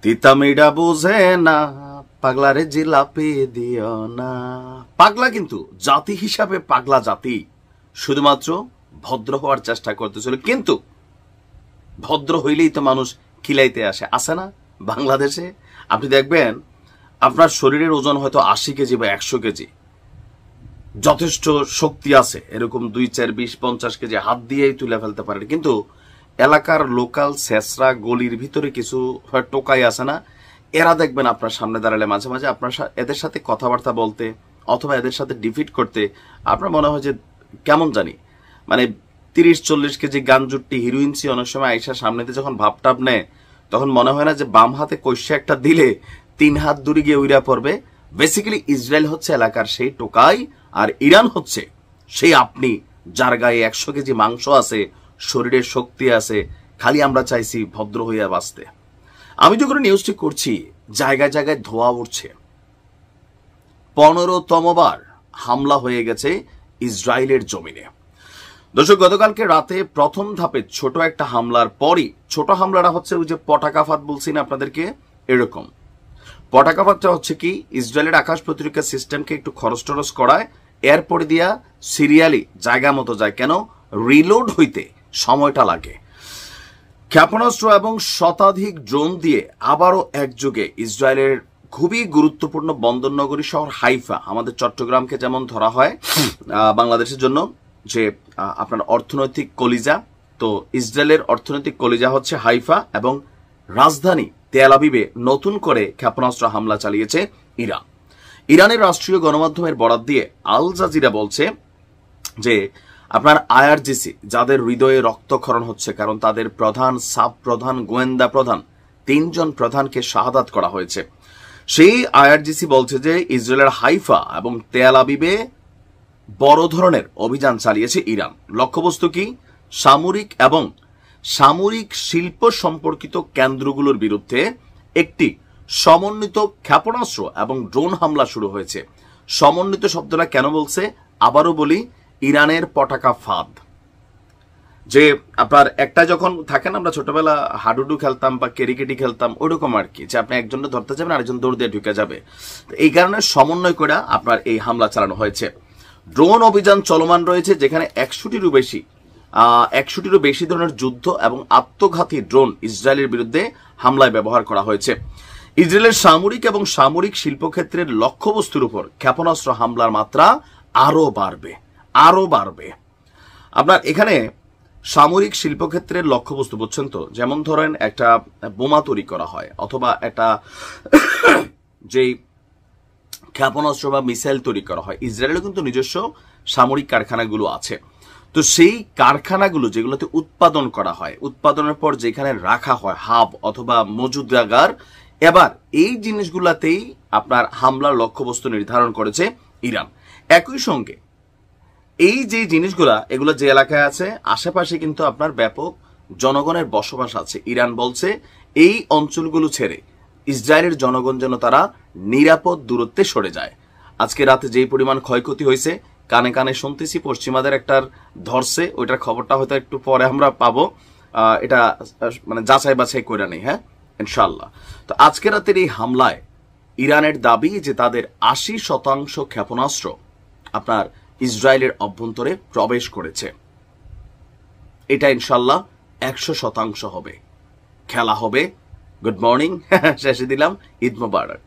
তিতামিডা বুঝে না, পাগলারে জিলাপি দিও না। পাগলা কিন্তু জাতি হিসাবে পাগলা জাতি, শুধুমাত্র ভদ্র হওয়ার চেষ্টা করতেছিল, কিন্তু ভদ্র হইলেই তো মানুষ খিলাইতে আসে না বাংলাদেশে। আপনি দেখবেন আপনার শরীরের ওজন হয়তো 80 কেজি বা 100 কেজি, যথেষ্ট শক্তি আছে, এরকম 2, 4, 20, 50 কেজি হাত দিয়েই তুলে ফেলতে পারেন, কিন্তু এলাকার লোকাল শেষরা গলির ভিতরে কিছু টোকাই আছে না, এরা দেখবেন আপনার সামনে দাঁড়ালে মাঝে মাঝে আপনার এদের সাথে কথাবার্তা বলতে অথবা এদের সাথে ডিফিট করতে আপনার মনে হয় যে কেমন জানি, মানে 30-40 কেজি গাঞ্জুট্টি হিরোইনসি অনেক সময় আইসা সামনে দিয়ে যখন ভাবটাপ নেয় তখন মনে হয় না যে বাম হাতে কষে একটা দিলে 3 হাত দূরে গিয়ে উইরা পড়বে। বেসিক্যালি ইসরায়েল হচ্ছে এলাকার সেই টোকাই, আর ইরান হচ্ছে সেই আপনি যার গায়ে 100 কেজি মাংস আছে, শরীরের শক্তি আছে, খালি আমরা চাইছি ভদ্র হইয়া বাঁচতে। আমি যখন নিউজটি করছি জায়গায় জায়গায় ধোয়া উঠছে, 15তম বার হামলা হয়ে গেছে ইসরায়েলের জমিনে। দর্শক, গতকালকে রাতে প্রথম ধাপে ছোট একটা হামলার পরই, ছোট হামলাটা হচ্ছে ওই যে পটাকাফাত বলছি না আপনাদেরকে, এরকম পটাকাফাতটা হচ্ছে কি ইসরায়েলের আকাশ প্রতিরক্ষা সিস্টেমকে একটু খরচ টরচ করায়, এরপরে দিয়া সিরিয়ালি জায়গা মতো যায়, কেন রিলোড হইতে সময়টা লাগে। ক্ষেপণাস্ত্র এবং শতাধিক ড্রোন দিয়ে আবারও একযোগে ইসরায়েলের খুবই গুরুত্বপূর্ণ বন্দরনগরী শহর হাইফা, আমাদের চট্টগ্রামকে যেমন ধরা হয় বাংলাদেশের জন্য যে আপনার অর্থনৈতিক কলিজা, তো ইসরায়েলের অর্থনৈতিক কলিজা হচ্ছে হাইফা, এবং রাজধানী তেল আবিবে নতুন করে ক্ষেপণাস্ত্র হামলা চালিয়েছে ইরান। ইরানের রাষ্ট্রীয় গণমাধ্যমের বরাত দিয়ে আল জাজিরা বলছে যে আপনার আইআরজিসি, যাদের হৃদয়ে রক্তক্ষরণ হচ্ছে কারণ তাদের প্রধান, সাব প্রধান, গোয়েন্দা প্রধান, 3 জন প্রধানকে শাহাদাত করা হয়েছে, সেই আইআরজিসি বলছে যে ইসরায়েলের হাইফা এবং তেল আবিবে বড় ধরনের অভিযান চালিয়েছে ইরান। লক্ষ্যবস্তু কি? সামরিক এবং সামরিক শিল্প সম্পর্কিত কেন্দ্রগুলোর বিরুদ্ধে একটি সমন্বিত ক্ষেপণাস্ত্র এবং ড্রোন হামলা শুরু হয়েছে। সমন্বিত শব্দটা কেন বলছে আবারও বলি, ইরানের পটাকা ফাঁদ, যে আপনার একটা যখন থাকেন, আমরা ছোটবেলা হাডুডু খেলতাম বা কেরিকেটি খেলতাম, ওইরকম আর কি, যে আপনি একজনকে ধরতে যাবেন আরেকজন দৌড় দিয়ে ঢুকে যাবে। এই কারণে সমন্বয় করে আপনার এই হামলা চালানো হয়েছে। ড্রোন অভিযান চলমান রয়েছে, যেখানে 100টিরও বেশি ধরনের যুদ্ধ এবং আত্মঘাতী ড্রোন ইসরায়েলের বিরুদ্ধে হামলায় ব্যবহার করা হয়েছে। ইসরায়েলের সামরিক এবং সামরিক শিল্পক্ষেত্রের লক্ষ্যবস্তুর উপর ক্ষেপণাস্ত্র হামলার মাত্রা আরো বাড়বে। আপনার এখানে সামরিক শিল্পক্ষেত্রের লক্ষ্যবস্তু বুঝছেন তো, যেমন ধরেন একটা বোমা তৈরি করা হয় অথবা একটা যেই ক্ষেপণাস্ত্র বা মিসাইল তৈরি করা হয়, ইসরায়েলের কিন্তু নিজস্ব সামরিক কারখানাগুলো আছে। তো সেই কারখানাগুলো যেগুলোতে উৎপাদন করা হয়, উৎপাদনের পর যেখানে রাখা হয় হাব অথবা মজুদাগার, এবার এই জিনিসগুলাতেই আপনার হামলার লক্ষ্যবস্তু নির্ধারণ করেছে ইরান। একই সঙ্গে এই যে জিনিসগুলা, এগুলো যে এলাকায় আছে আশেপাশে কিন্তু আপনার ব্যাপক জনগণের বসবাস আছে। ইরান বলছে এই অঞ্চলগুলো ছেড়ে ইসরায়েলের জনগণ যেন তারা নিরাপদ দূরত্বে সরে যায়। আজকে রাতে যেই পরিমাণ ক্ষয়ক্ষতি হয়েছে কানে কানে শুনতেছি, পশ্চিমাদের একটার ধরছে, ওইটার খবরটা হয়তো একটু পরে আমরা পাবো, এটা মানে যাচাই বাছাই করে নেই, হ্যাঁ ইনশাল্লাহ। তো আজকে রাতের এই হামলায় ইরানের দাবি যে তাদের 80% ক্ষেপণাস্ত্র আপনার ইসরায়েলের অভ্যন্তরে প্রবেশ করেছে। এটা ইনশাল্লাহ 100% হবে, খেলা হবে। গুড মর্নিং, শেষে দিলাম ঈদ মোবারক।